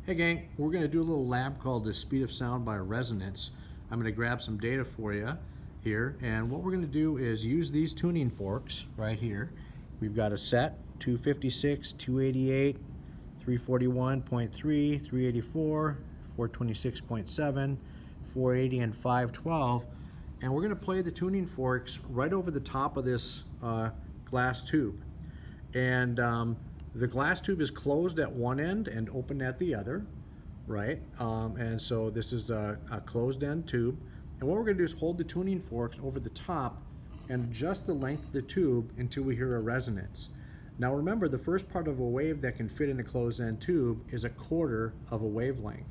Hey gang, we're going to do a little lab called the Speed of Sound by Resonance. I'm going to grab some data for you here, and what we're going to do is use these tuning forks right here. We've got a set, 256, 288, 341.3, 384, 426.7, 480, and 512. And we're going to play the tuning forks right over the top of this glass tube. And the glass tube is closed at one end and open at the other, right? And so this is a closed end tube. And what we're going to do is hold the tuning forks over the top and adjust the length of the tube until we hear a resonance. Now remember, the first part of a wave that can fit in a closed end tube is a quarter of a wavelength.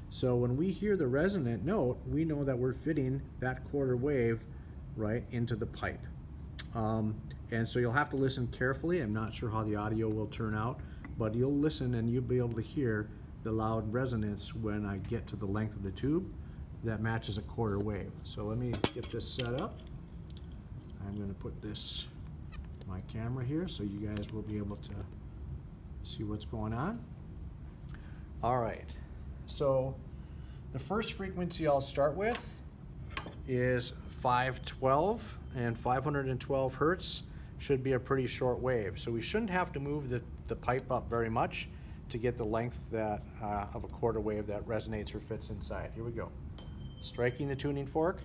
So when we hear the resonant note, we know that we're fitting that quarter wave right into the pipe. And so you'll have to listen carefully. I'm not sure how the audio will turn out, but you'll listen and you'll be able to hear the loud resonance when I get to the length of the tube that matches a quarter wave. So let me get this set up. I'm going to put this my camera here so you guys will be able to see what's going on. All right, so the first frequency I'll start with is 512, and 512 hertz should be a pretty short wave. So we shouldn't have to move the pipe up very much to get the length that of a quarter wave that resonates or fits inside. Here we go. Striking the tuning fork.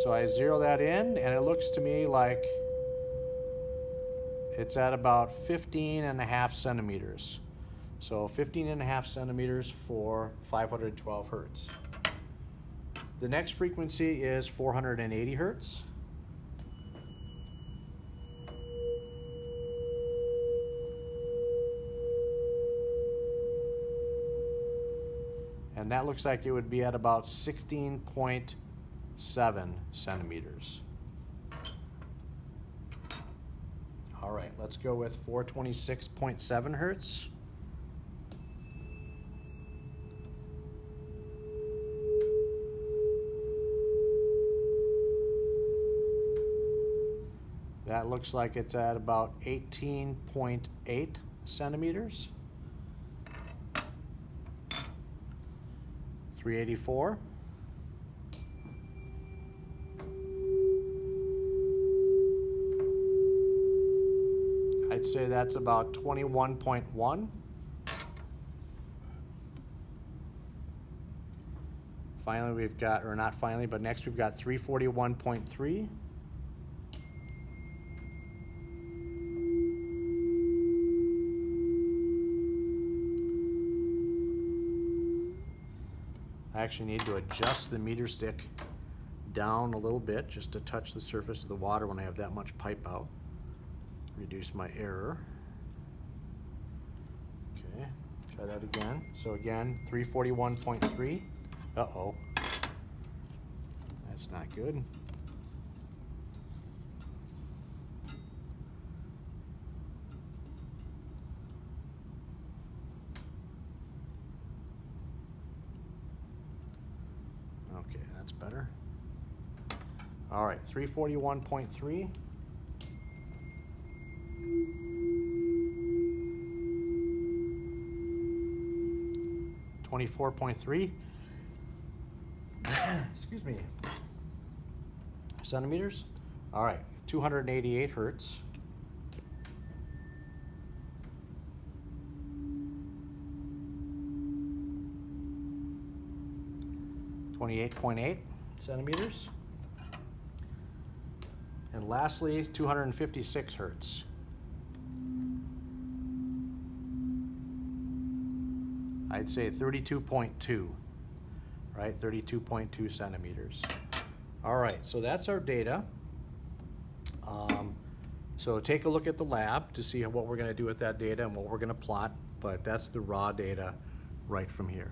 So I zero that in, and it looks to me like it's at about 15.5 centimeters. So 15.5 centimeters for 512 hertz. The next frequency is 480 hertz. And that looks like it would be at about 16.7 centimeters. All right, let's go with 426.7 hertz. That looks like it's at about 18.8 centimeters. 384. I'd say that's about 21.1. Finally, we've got, or not finally, but next we've got 341.3. I actually need to adjust the meter stick down a little bit just to touch the surface of the water when I have that much pipe out. Reduce my error. Okay, try that again. So again, 341.3. Uh-oh. That's not good. Okay, that's better. All right, 341.3. .3 excuse me, centimeters. All right, 288 hertz. .8 centimeters. And lastly, 256 hertz. I'd say 32.2, right? 32.2 centimeters. All right, so that's our data. So take a look at the lab to see what we're going to do with that data and what we're going to plot, but that's the raw data right from here.